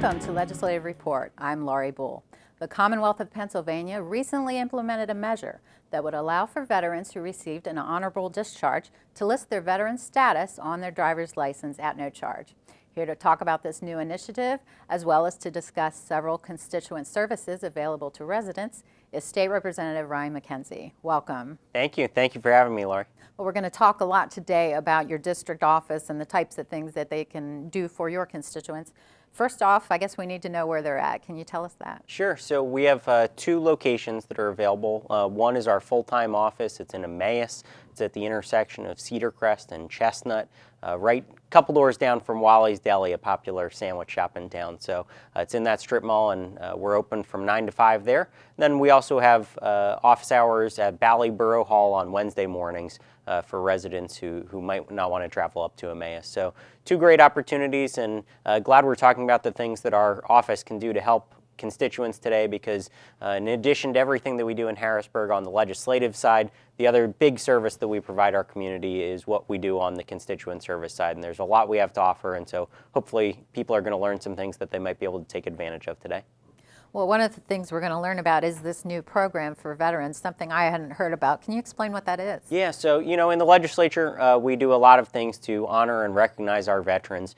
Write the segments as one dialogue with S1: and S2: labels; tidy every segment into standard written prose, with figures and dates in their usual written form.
S1: Welcome to Legislative Report. I'm Laurie Bull. The Commonwealth of Pennsylvania recently implemented a measure that would allow for veterans who received an honorable discharge to list their veteran status on their driver's license at no charge. Here to talk about this new initiative, as well as to discuss several constituent services available to residents, is State Representative Ryan Mackenzie. Welcome.
S2: Thank you. Thank you for having me, Laurie.
S1: Well, we're going to talk a lot today about your district office and the types of things that they can do for your constituents. First off, I guess we need to know where they're at. Can you tell us that?
S2: Sure. So we have two locations that are available. One is our full-time office. It's in Emmaus. It's at the intersection of Cedar Crest and Chestnut, right a couple doors down from Wally's Deli, a popular sandwich shop in town. So it's in that strip mall, and we're open from 9 to 5 there. Then we also have office hours at Bally Borough Hall on Wednesday mornings for residents who might not want to travel up to Emmaus. So two great opportunities, and glad we're talking about the things that our office can do to help constituents today, because in addition to everything that we do in Harrisburg on the legislative side, the other big service that we provide our community is what we do on the constituent service side, and there's a lot we have to offer, and so hopefully people are going to learn some things that they might be able to take advantage of today.
S1: Well, one of the things we're going to learn about is this new program for veterans, something I hadn't heard about. Can you explain what that is?
S2: Yeah, so in the legislature, we do a lot of things to honor and recognize our veterans,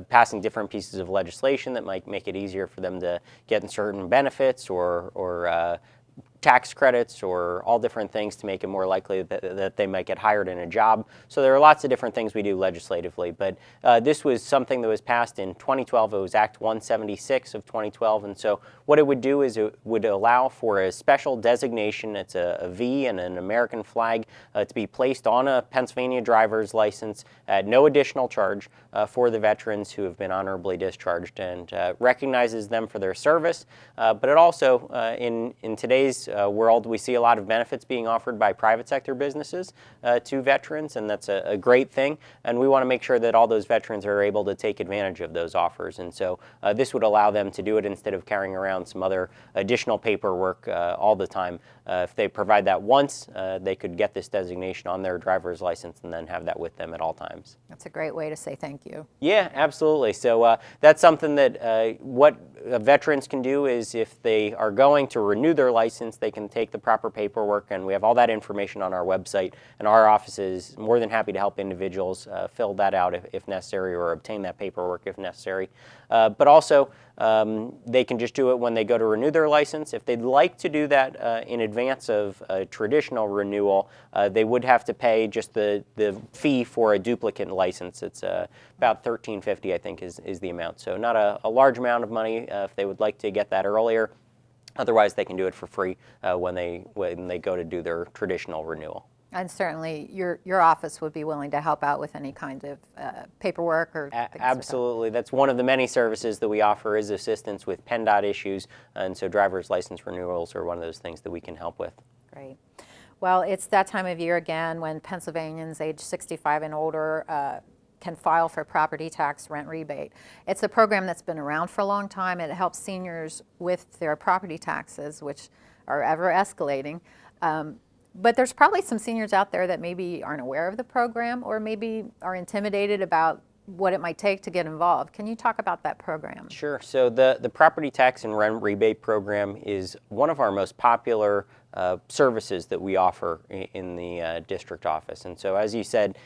S2: passing different pieces of legislation that might make it easier for them to get certain benefits or tax credits or all different things to make it more likely that they might get hired in a job. So there are lots of different things we do legislatively, but this was something that was passed in 2012. It was Act 176 of 2012, and so what it would do is it would allow for a special designation. It's a V and an American flag to be placed on a Pennsylvania driver's license at no additional charge for the veterans who have been honorably discharged, and recognizes them for their service, but it also, in today's world, we see a lot of benefits being offered by private sector businesses to veterans, and that's a great thing, and we want to make sure that all those veterans are able to take advantage of those offers, and so this would allow them to do it instead of carrying around some other additional paperwork all the time. If they provide that once, they could get this designation on their driver's license and then have that with them at all times.
S1: That's a great way to say thank you.
S2: Yeah, absolutely. So that's something that what veterans can do is, if they are going to renew their license, they can take the proper paperwork, and we have all that information on our website, and our office is more than happy to help individuals fill that out if necessary, or obtain that paperwork if necessary. But also, they can just do it when they go to renew their license. If they'd like to do that in advance of a traditional renewal, they would have to pay just the fee for a duplicate license. It's about $13.50, I think, is the amount. So not a large amount of money if they would like to get that earlier. Otherwise, they can do it for free when they go to do their traditional renewal.
S1: And certainly your office would be willing to help out with any kind of paperwork or things.
S2: Absolutely. That's one of the many services that we offer, is assistance with PennDOT issues, and so driver's license renewals are one of those things that we can help with.
S1: Great. Well, it's that time of year again when Pennsylvanians age 65 and older can file for property tax rent rebate. It's a program that's been around for a long time. It helps seniors with their property taxes, which are ever escalating. But there's probably some seniors out there that maybe aren't aware of the program, or maybe are intimidated about what it might take to get involved. Can you talk about that program?
S2: Sure. So the property tax and rent rebate program is one of our most popular services that we offer in the district office. And so, as you said,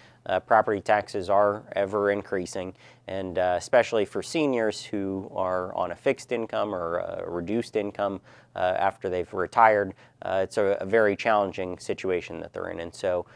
S2: property taxes are ever increasing, and especially for seniors who are on a fixed income or a reduced income after they've retired, it's a very challenging situation that they're in. And so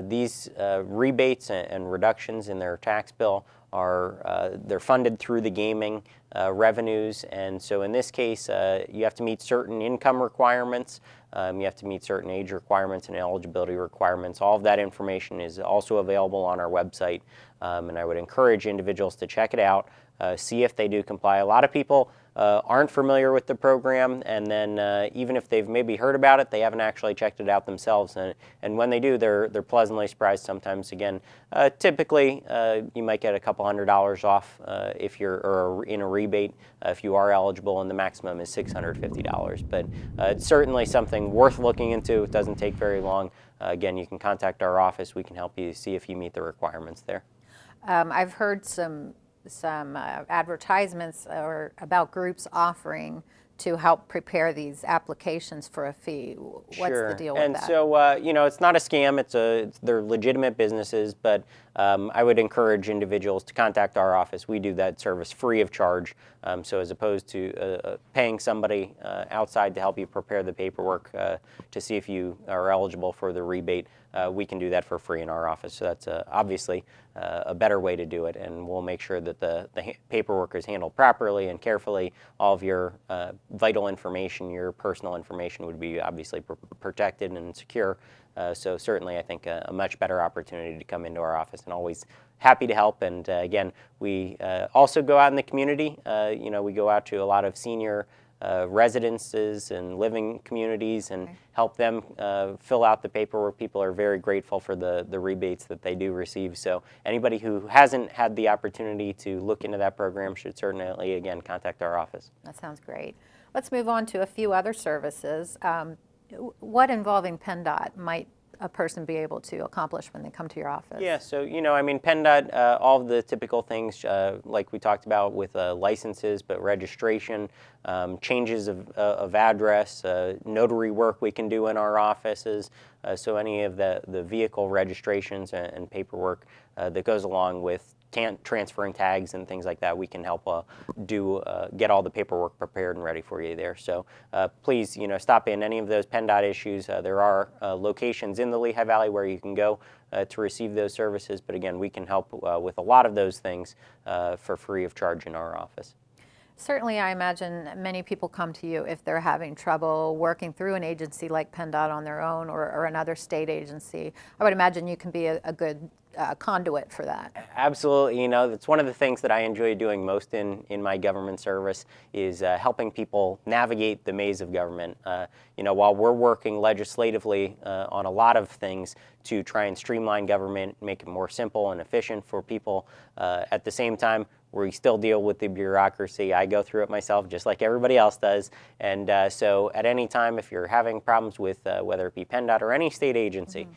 S2: these rebates and reductions in their tax bill they're funded through the gaming revenues, and so in this case, you have to meet certain income requirements. You have to meet certain age requirements and eligibility requirements. All of that information is also available on our website, and I would encourage individuals to check it out, see if they do comply. A lot of people aren't familiar with the program, and then even if they've maybe heard about it, they haven't actually checked it out themselves. And when they do, they're pleasantly surprised sometimes. Again, typically you might get a couple $100 off if you're in a rebate if you are eligible, and the maximum is $650. But it's certainly something worth looking into. It doesn't take very long. Again, you can contact our office. We can help you see if you meet the requirements there.
S1: I've heard some some advertisements or about groups offering to help prepare these applications for a fee. What's
S2: Sure.
S1: the deal with
S2: And
S1: that?
S2: so, it's not a scam. They're legitimate businesses, but I would encourage individuals to contact our office. We do that service free of charge. So as opposed to paying somebody outside to help you prepare the paperwork to see if you are eligible for the rebate, we can do that for free in our office. So that's obviously a better way to do it, and we'll make sure that the paperwork is handled properly and carefully. All of your vital information, your personal information would be obviously protected and secure. So certainly I think a much better opportunity to come into our office, and always happy to help. And again, we also go out in the community. We go out to a lot of senior residences and living communities and help them fill out the paperwork. People are very grateful for the rebates that they do receive. So anybody who hasn't had the opportunity to look into that program should certainly, again, contact our office.
S1: That sounds great. Let's move on to a few other services. What involving PennDOT might a person be able to accomplish when they come to your office?
S2: Yeah, so, PennDOT, all of the typical things like we talked about with licenses, but registration, changes of address, notary work we can do in our offices. So any of the vehicle registrations and paperwork that goes along with transferring tags and things like that, we can help get all the paperwork prepared and ready for you there. So please, stop in any of those PennDOT issues. There are locations in the Lehigh Valley where you can go to receive those services. But again, we can help with a lot of those things for free of charge in our office.
S1: Certainly, I imagine many people come to you if they're having trouble working through an agency like PennDOT on their own or another state agency. I would imagine you can be a good conduit for that.
S2: Absolutely. That's one of the things that I enjoy doing most in my government service is helping people navigate the maze of government. While we're working legislatively on a lot of things to try and streamline government, make it more simple and efficient for people, at the same time, we still deal with the bureaucracy. I go through it myself just like everybody else does. And so at any time, if you're having problems with whether it be PennDOT or any state agency,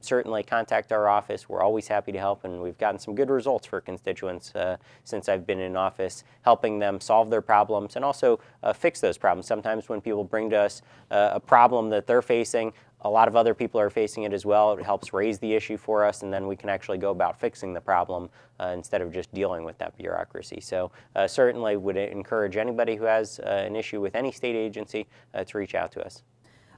S2: certainly contact our office. We're always happy to help, and we've gotten some good results for constituents since I've been in office, helping them solve their problems and also fix those problems. Sometimes when people bring to us a problem that they're facing, a lot of other people are facing it as well. It helps raise the issue for us, and then we can actually go about fixing the problem instead of just dealing with that bureaucracy. So certainly would encourage anybody who has an issue with any state agency to reach out to us.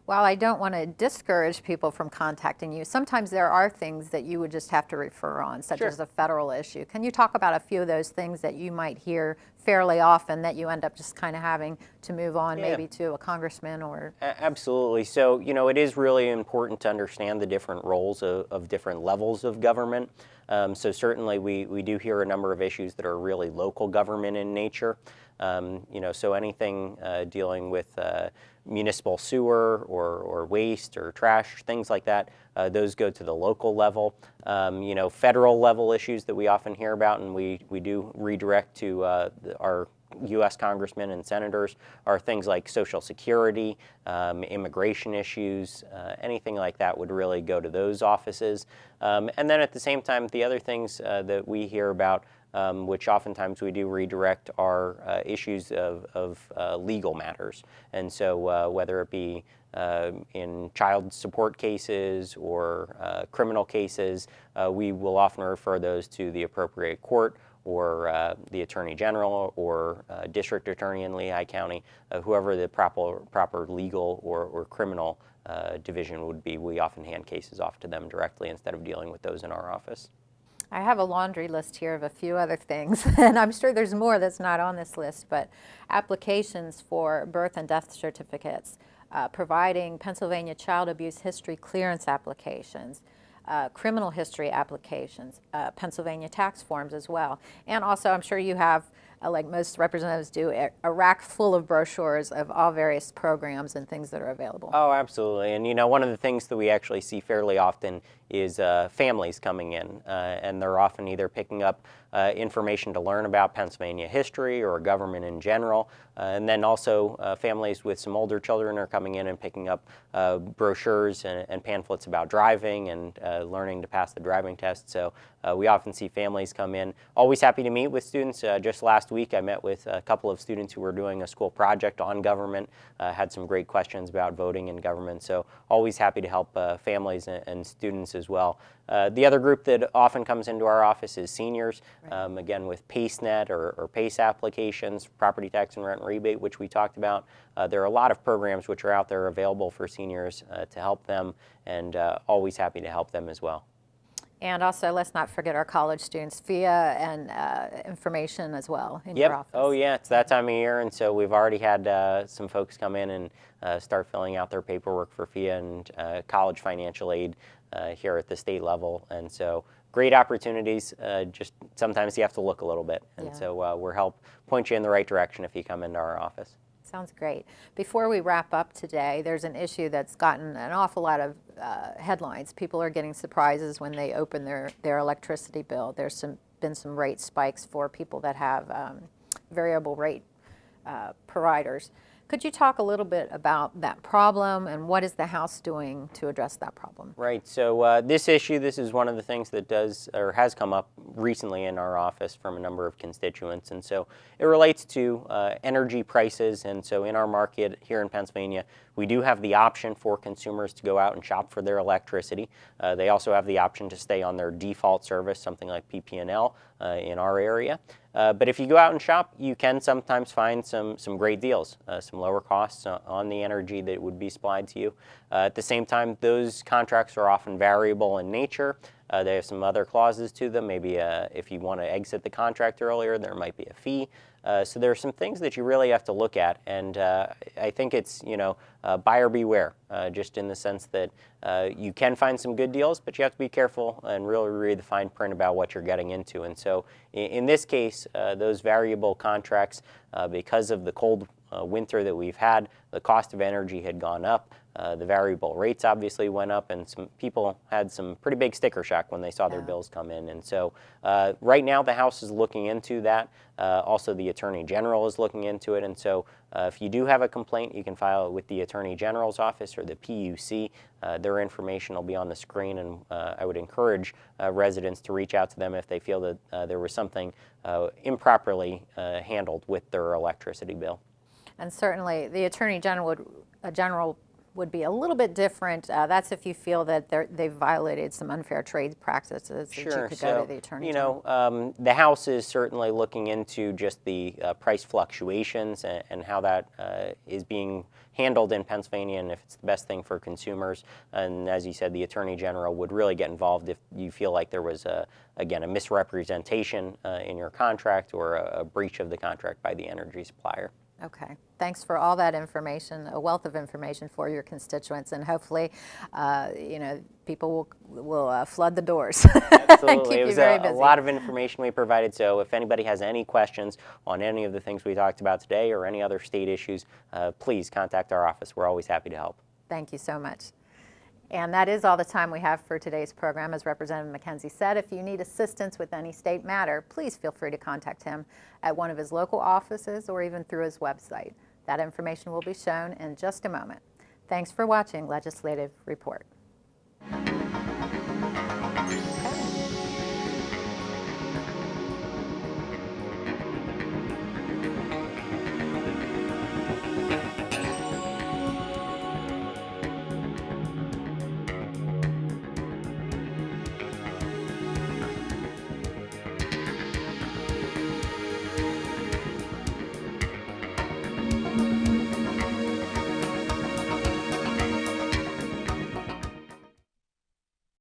S1: While I don't want to discourage people from contacting you, sometimes there are things that you would just have to refer on, such as a federal issue. Can you talk about a few of those things that you might hear fairly often that you end up just kind of having to move on maybe to a congressman or?
S2: Absolutely. So, it is really important to understand the different roles of different levels of government. So certainly we do hear a number of issues that are really local government in nature. So anything dealing with municipal sewer or waste or trash, things like that, those go to the local level. Federal level issues that we often hear about and we do redirect to our U.S. congressmen and senators are things like Social Security, immigration issues, anything like that would really go to those offices. And then at the same time, the other things that we hear about, which oftentimes we do redirect, are issues of legal matters. And so whether it be in child support cases or criminal cases, we will often refer those to the appropriate court or the Attorney General or District Attorney in Lehigh County, whoever the proper legal or criminal division would be. We often hand cases off to them directly instead of dealing with those in our office.
S1: I have a laundry list here of a few other things, and I'm sure there's more that's not on this list, but applications for birth and death certificates, providing Pennsylvania child abuse history clearance applications, criminal history applications, Pennsylvania tax forms as well. And also, I'm sure you have, like most representatives do, a rack full of brochures of all various programs and things that are available.
S2: Oh, absolutely. And one of the things that we actually see fairly often is families coming in, and they're often either picking up information to learn about Pennsylvania history or government in general, and then also families with some older children are coming in and picking up brochures and pamphlets about driving and learning to pass the driving test. So we often see families come in. Always happy to meet with students. Just last week I met with a couple of students who were doing a school project on government, had some great questions about voting in government, so always happy to help families and students as well. The other group that often comes into our office is seniors, again with PACEnet or PACE applications, property tax and rent rebate, which we talked about. There are a lot of programs which are out there available for seniors to help them, and always happy to help them as well.
S1: And also, let's not forget our college students, FIA and information as well in your office.
S2: Oh yeah, it's that time of year, and so we've already had some folks come in and start filling out their paperwork for FIA and college financial aid here at the state level, and so great opportunities. Just sometimes you have to look a little bit, and so we'll help point you in the right direction if you come into our office.
S1: Sounds great. Before we wrap up today, there's an issue that's gotten an awful lot of headlines. People are getting surprises when they open their electricity bill. There's been some rate spikes for people that have variable rate providers. Could you talk a little bit about that problem and what is the House doing to address that problem?
S2: Right. So this issue, this is one of the things that does or has come up recently in our office from a number of constituents, and so it relates to energy prices. And so in our market here in Pennsylvania, we do have the option for consumers to go out and shop for their electricity. They also have the option to stay on their default service, something like PP&L in our area. But if you go out and shop, you can sometimes find some great deals, some lower costs on the energy that would be supplied to you. At the same time, those contracts are often variable in nature. They have some other clauses to them. Maybe if you want to exit the contract earlier, there might be a fee. So there are some things that you really have to look at, and I think it's, buyer beware, just in the sense that you can find some good deals, but you have to be careful and really read the fine print about what you're getting into. And so in this case, those variable contracts, because of the cold winter that we've had, the cost of energy had gone up. The variable rates obviously went up, and some people had some pretty big sticker shock when they saw their bills come in. And so right now the House is looking into that. Also the Attorney General is looking into it. And so if you do have a complaint, you can file it with the Attorney General's office or the PUC. Their information will be on the screen, and I would encourage residents to reach out to them if they feel that there was something improperly handled with their electricity bill.
S1: And certainly the Attorney General would be a little bit different. That's if you feel that they've violated some unfair trade practices.
S2: Sure.
S1: That you could go to the Attorney General.
S2: The House is certainly looking into just the price fluctuations and how that is being handled in Pennsylvania, and if it's the best thing for consumers. And as you said, the Attorney General would really get involved if you feel like there was, again, a misrepresentation in your contract or a breach of the contract by the energy supplier.
S1: Okay. Thanks for all that information, a wealth of information for your constituents, and hopefully, people will flood the doors.
S2: Absolutely.
S1: Keep
S2: It was
S1: you very busy.
S2: a lot of information we provided, so if anybody has any questions on any of the things we talked about today or any other state issues, please contact our office. We're always happy to help.
S1: Thank you so much. And that is all the time we have for today's program. As Representative Mackenzie said, if you need assistance with any state matter, please feel free to contact him at one of his local offices or even through his website. That information will be shown in just a moment. Thanks for watching Legislative Report.